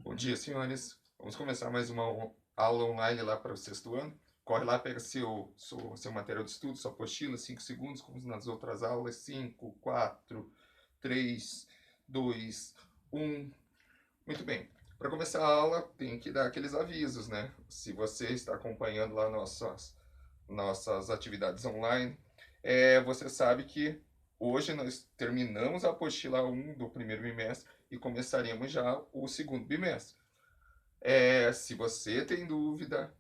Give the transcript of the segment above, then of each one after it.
Bom dia, senhores. Vamos começar mais uma aula online lá para o sexto ano. Corre lá, pega seu material de estudo, sua apostila, 5 segundos, como nas outras aulas. 5, 4, 3, 2, 1. Muito bem. Para começar a aula, tem que dar aqueles avisos, né? Se você está acompanhando lá nossas atividades online, você sabe que hoje nós terminamos a apostila 1 do primeiro bimestre e começaremos já o segundo bimestre. Se você tem dúvida,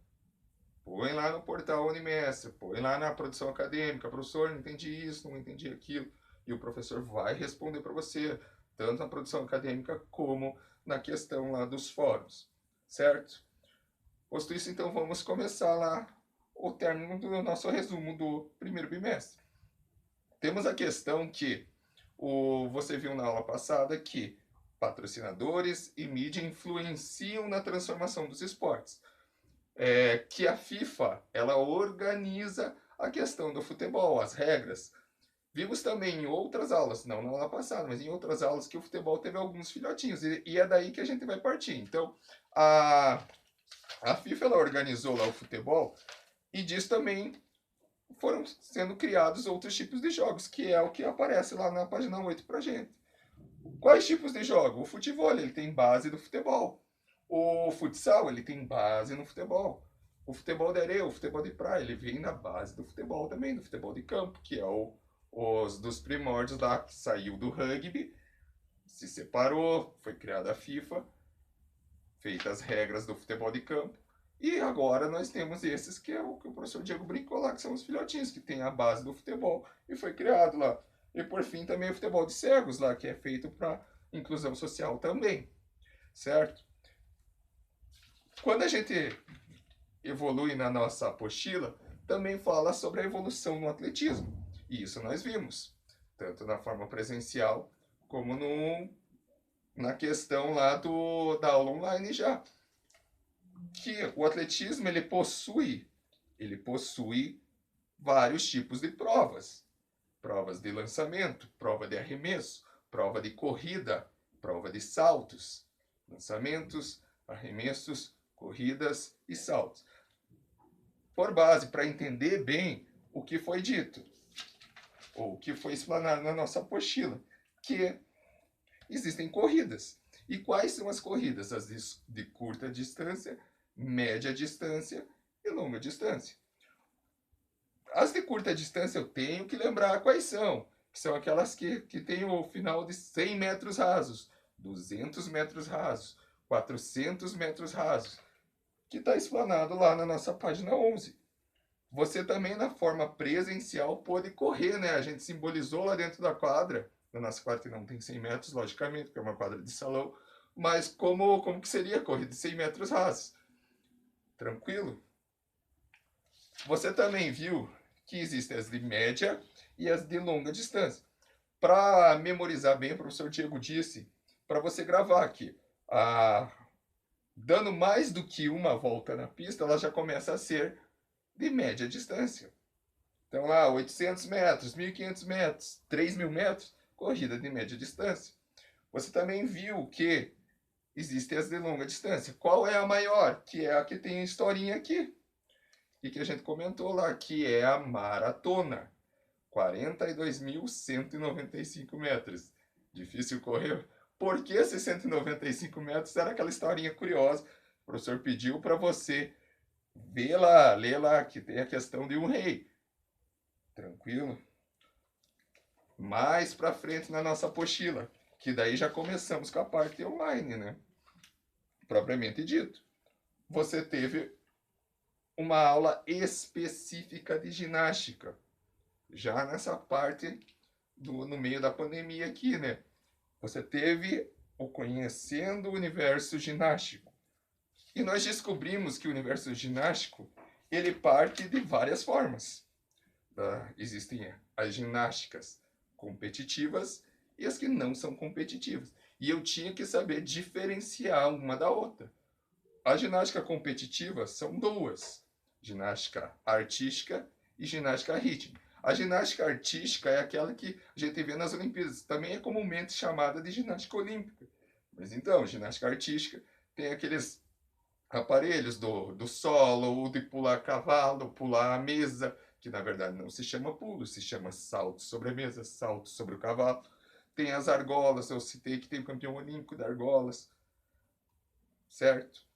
põe lá no portal Unimestre, põe lá na produção acadêmica, professor, não entendi isso, não entendi aquilo, e o professor vai responder para você, tanto na produção acadêmica como na questão lá dos fóruns, certo? Posto isso, então vamos começar lá o término do nosso resumo do primeiro bimestre. Temos a questão que você viu na aula passada que patrocinadores e mídia influenciam na transformação dos esportes. Que a FIFA ela organiza a questão do futebol, as regras. Vimos também em outras aulas, não na aula passada, mas em outras aulas que o futebol teve alguns filhotinhos, e é daí que a gente vai partir. Então, a FIFA ela organizou lá o futebol, e disso também foram sendo criados outros tipos de jogos, que é o que aparece lá na página 8 pra gente. Quais tipos de jogo? O futebol, ele tem base do futebol. O futsal, ele tem base no futebol. O futebol de areia, o futebol de praia, ele vem na base do futebol também, do futebol de campo, que é os dos primórdios lá, que saiu do rugby, se separou, foi criada a FIFA, feitas as regras do futebol de campo, e agora nós temos esses que é o que o professor Diego brincou lá, que são os filhotinhos, que tem a base do futebol e foi criado lá. E por fim também o futebol de cegos lá, que é feito para inclusão social também, certo? Quando a gente evolui na nossa apostila, também fala sobre a evolução no atletismo. E isso nós vimos, tanto na forma presencial como na questão lá da aula online já. Que o atletismo ele possui vários tipos de provas. Provas de lançamento, prova de arremesso, prova de corrida, prova de saltos, lançamentos, arremessos, corridas e saltos. Por base, para entender bem o que foi dito, ou o que foi explanado na nossa apostila, que existem corridas. E quais são as corridas? As de curta distância, média distância e longa distância. As de curta distância eu tenho que lembrar quais são. Que são aquelas que têm o final de 100 metros rasos, 200 metros rasos, 400 metros rasos, que está explanado lá na nossa página 11. Você também, na forma presencial, pode correr, né? A gente simbolizou lá dentro da quadra, na nossa quadra que não tem 100 metros, logicamente, porque é uma quadra de salão, mas como que seria a corrida de 100 metros rasos? Tranquilo? Você também viu que existem as de média e as de longa distância. Para memorizar bem, o professor Diego disse para você gravar aqui. Dando mais do que uma volta na pista, ela já começa a ser de média distância. Então lá, 800 metros, 1.500 metros, 3.000 metros, corrida de média distância. Você também viu que existem as de longa distância. Qual é a maior? Que é a que tem a historinha aqui. E que a gente comentou lá, que é a maratona. 42.195 metros. Difícil correr. Por que esses 195 metros? Era aquela historinha curiosa. O professor pediu para você ver lá, ler lá, que tem a questão de um rei. Tranquilo? Mais para frente na nossa apostila, que daí já começamos com a parte online, né? Propriamente dito. Você teve uma aula específica de ginástica, já nessa parte no meio da pandemia aqui, né? Você teve o Conhecendo o Universo Ginástico. E nós descobrimos que o universo ginástico, ele parte de várias formas. Existem as ginásticas competitivas e as que não são competitivas. E eu tinha que saber diferenciar uma da outra. A ginástica competitiva são duas: ginástica artística e ginástica rítmica. A ginástica artística é aquela que a gente vê nas Olimpíadas, também é comumente chamada de ginástica olímpica. Mas então, ginástica artística tem aqueles aparelhos do solo, ou de pular cavalo, pular a mesa, que na verdade não se chama pulo, se chama salto sobre a mesa, salto sobre o cavalo. Tem as argolas, eu citei que tem o campeão olímpico de argolas, certo?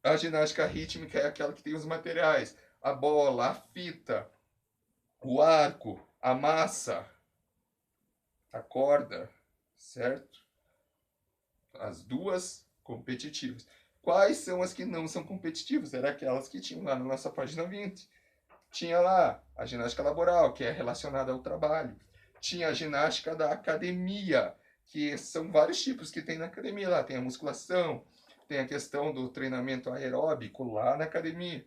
A ginástica rítmica é aquela que tem os materiais, a bola, a fita, o arco, a massa, a corda, certo? As duas competitivas. Quais são as que não são competitivas? Eram aquelas que tinham lá na nossa página 20. Tinha lá a ginástica laboral, que é relacionada ao trabalho. Tinha a ginástica da academia, que são vários tipos que tem na academia lá. Tem a musculação, tem a questão do treinamento aeróbico lá na academia.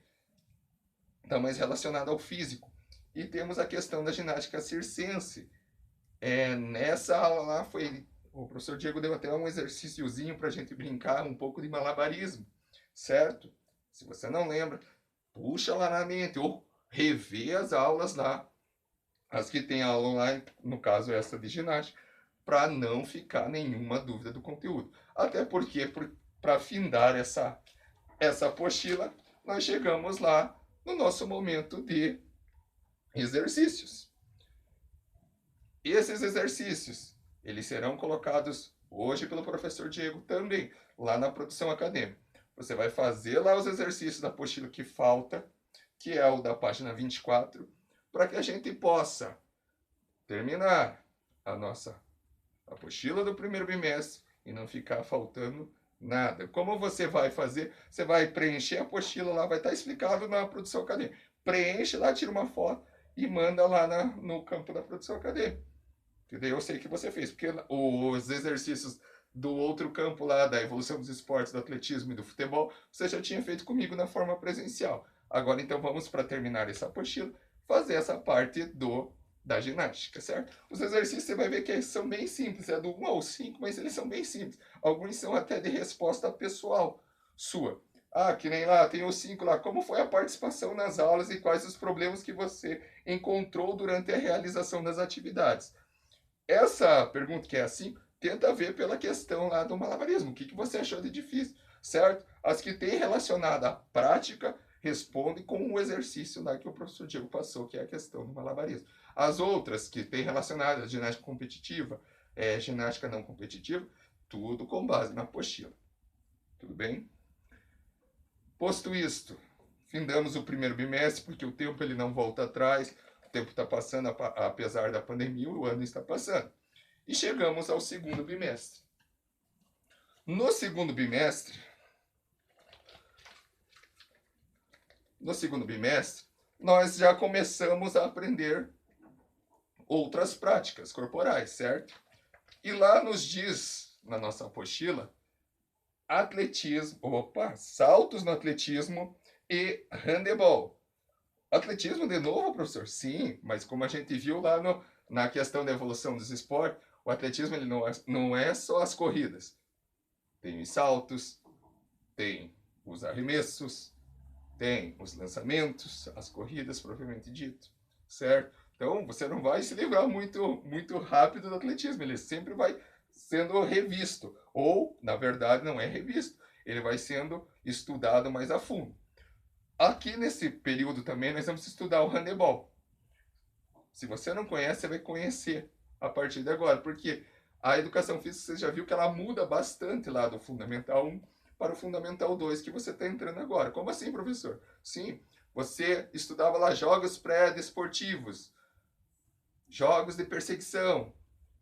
Então, mais relacionado ao físico. E temos a questão da ginástica circense. Nessa aula lá foi o professor Diego deu até um exercíciozinho para a gente brincar um pouco de malabarismo, certo? Se você não lembra, puxa lá na mente, ou revê as aulas lá, as que tem aula online, no caso essa de ginástica, para não ficar nenhuma dúvida do conteúdo. Até porque, para findar essa apostila, nós chegamos lá no nosso momento de exercícios. Esses exercícios, eles serão colocados hoje pelo professor Diego também, lá na produção acadêmica. Você vai fazer lá os exercícios da apostila que falta, que é o da página 24, para que a gente possa terminar a nossa apostila do primeiro bimestre e não ficar faltando nada. Como você vai fazer? Você vai preencher a apostila lá, vai estar explicado na produção acadêmica. Preenche lá, tira uma foto e manda lá no campo da produção acadêmica. Entendeu? Eu sei que você fez, porque os exercícios do outro campo lá, da evolução dos esportes, do atletismo e do futebol, você já tinha feito comigo na forma presencial. Agora, então, vamos, para terminar essa apostila, fazer essa parte da ginástica, certo? Os exercícios você vai ver que são bem simples, é do 1 ao 5, mas eles são bem simples. Alguns são até de resposta pessoal sua. Ah, que nem lá, tem os 5 lá. Como foi a participação nas aulas e quais os problemas que você encontrou durante a realização das atividades? Essa pergunta que é assim, tenta ver pela questão lá do malabarismo. O que você achou de difícil, certo? As que tem relacionada à prática, responde com o exercício lá que o professor Diego passou, que é a questão do malabarismo. As outras que tem relacionada à ginástica competitiva, ginástica não competitiva, tudo com base na apostila. Tudo bem? Posto isto, findamos o primeiro bimestre, porque o tempo ele não volta atrás, o tempo está passando, apesar da pandemia, o ano está passando. E chegamos ao segundo bimestre. No segundo bimestre, nós já começamos a aprender outras práticas corporais, certo? E lá nos diz, na nossa apostila, saltos no atletismo e handebol. Atletismo de novo, professor? Sim, mas como a gente viu lá na questão da evolução dos esportes, o atletismo ele não é só as corridas. Tem os saltos, tem os arremessos, tem os lançamentos, as corridas propriamente dito, certo? Então, você não vai se livrar muito rápido do atletismo, ele sempre vai sendo revisto, ou, na verdade, não é revisto, ele vai sendo estudado mais a fundo. Aqui nesse período também nós vamos estudar o handebol. Se você não conhece, você vai conhecer a partir de agora, porque a educação física você já viu que ela muda bastante lá do Fundamental 1 para o Fundamental 2 que você está entrando agora. Como assim, professor? Sim, você estudava lá jogos pré-desportivos, jogos de perseguição,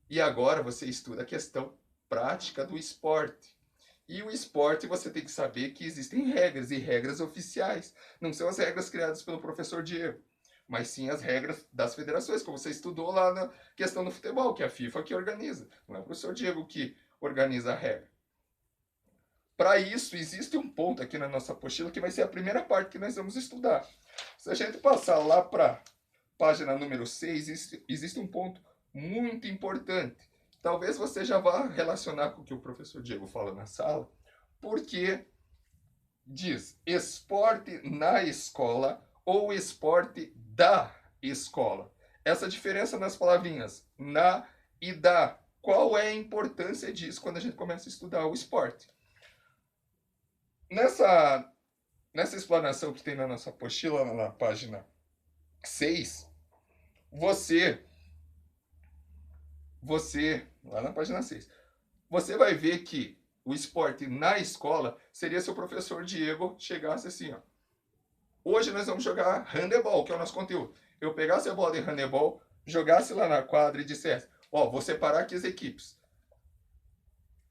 e agora você estuda a questão prática do esporte. E o esporte você tem que saber que existem regras, e regras oficiais. Não são as regras criadas pelo professor Diego, mas sim as regras das federações, como você estudou lá na questão do futebol, que é a FIFA que organiza. Não é o professor Diego que organiza a regra. Para isso, existe um ponto aqui na nossa apostila que vai ser a primeira parte que nós vamos estudar. Se a gente passar lá para página número 6, existe um ponto muito importante. Talvez você já vá relacionar com o que o professor Diego fala na sala, porque diz esporte na escola ou esporte da escola. Essa diferença nas palavrinhas na e da. Qual é a importância disso quando a gente começa a estudar o esporte? Nessa, nessa explanação que tem na nossa apostila, na página 6, você, lá na página 6, você vai ver que o esporte na escola seria se o professor Diego chegasse assim, ó. Hoje nós vamos jogar handebol, que é o nosso conteúdo. Eu pegasse a bola de handebol, jogasse lá na quadra e dissesse, ó, vou separar aqui as equipes.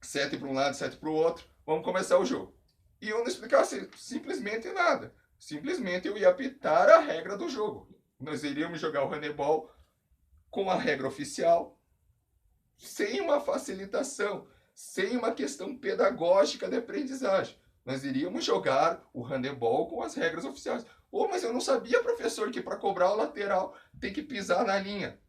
7 para um lado, 7 para o outro, vamos começar o jogo. E eu não explicasse simplesmente nada. Simplesmente eu ia apitar a regra do jogo. Nós iríamos jogar o handebol com a regra oficial, sem uma facilitação, sem uma questão pedagógica de aprendizagem. Nós iríamos jogar o handebol com as regras oficiais. Oh, mas eu não sabia, professor, que para cobrar o lateral tem que pisar na linha.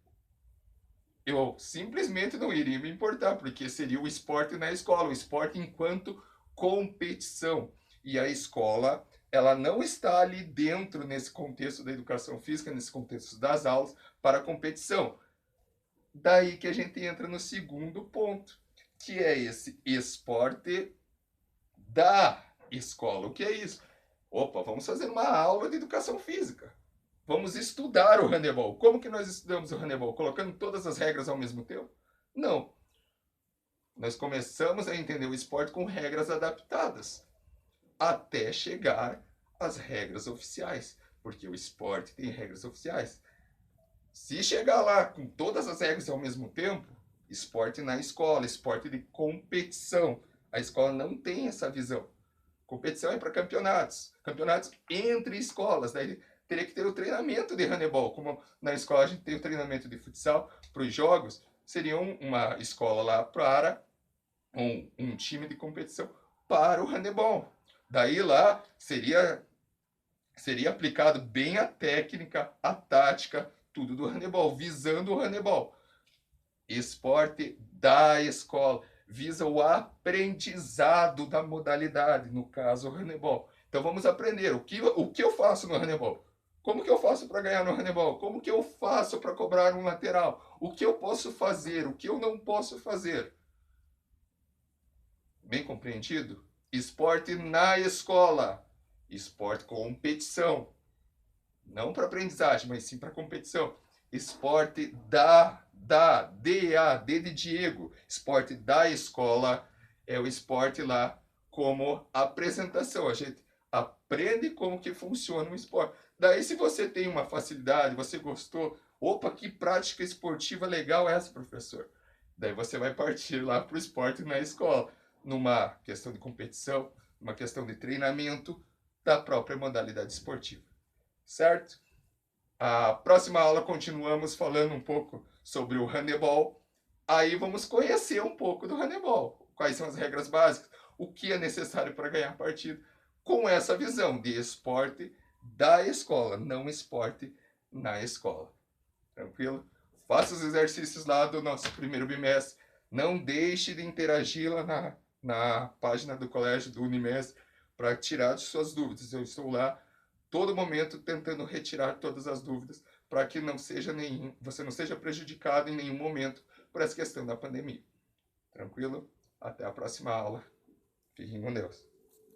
Eu simplesmente não iria me importar, porque seria o esporte na escola, o esporte enquanto competição. E a escola, ela não está ali dentro, nesse contexto da educação física, nesse contexto das aulas, para competição. Daí que a gente entra no segundo ponto, que é esse esporte da escola. O que é isso? Opa, vamos fazer uma aula de educação física. Vamos estudar o handebol. Como que nós estudamos o handebol? Colocando todas as regras ao mesmo tempo? Não. Nós começamos a entender o esporte com regras adaptadas, até chegar às regras oficiais, porque o esporte tem regras oficiais. Se chegar lá com todas as regras ao mesmo tempo, esporte na escola, esporte de competição. A escola não tem essa visão. Competição é para campeonatos, campeonatos entre escolas. Daí teria que ter o treinamento de handebol. Como na escola a gente tem o treinamento de futsal para os jogos, seria uma escola lá para um time de competição para o handebol. Daí lá seria aplicado bem a técnica, a tática, tudo do handebol, visando o handebol. Esporte da escola, visa o aprendizado da modalidade, no caso o handebol. Então vamos aprender o que eu faço no handebol. Como que eu faço para ganhar no handebol? Como que eu faço para cobrar um lateral? O que eu posso fazer? O que eu não posso fazer? Bem compreendido? Esporte na escola. Esporte competição. Não para aprendizagem, mas sim para competição. Esporte D de Diego. Esporte da escola é o esporte lá como apresentação. A gente aprende como que funciona um esporte. Daí, se você tem uma facilidade, você gostou, opa, que prática esportiva legal essa, professor. Daí você vai partir lá para o esporte na escola, numa questão de competição, numa questão de treinamento da própria modalidade esportiva. Certo? A próxima aula continuamos falando um pouco sobre o handebol. Aí vamos conhecer um pouco do handebol. Quais são as regras básicas, o que é necessário para ganhar a partida, com essa visão de esporte da escola, não esporte na escola. Tranquilo? Faça os exercícios lá do nosso primeiro bimestre. Não deixe de interagir lá na página do colégio do Unimestre para tirar de suas dúvidas. Eu estou lá todo momento tentando retirar todas as dúvidas para que você não seja prejudicado em nenhum momento por essa questão da pandemia. Tranquilo? Até a próxima aula. Fiquem com Deus.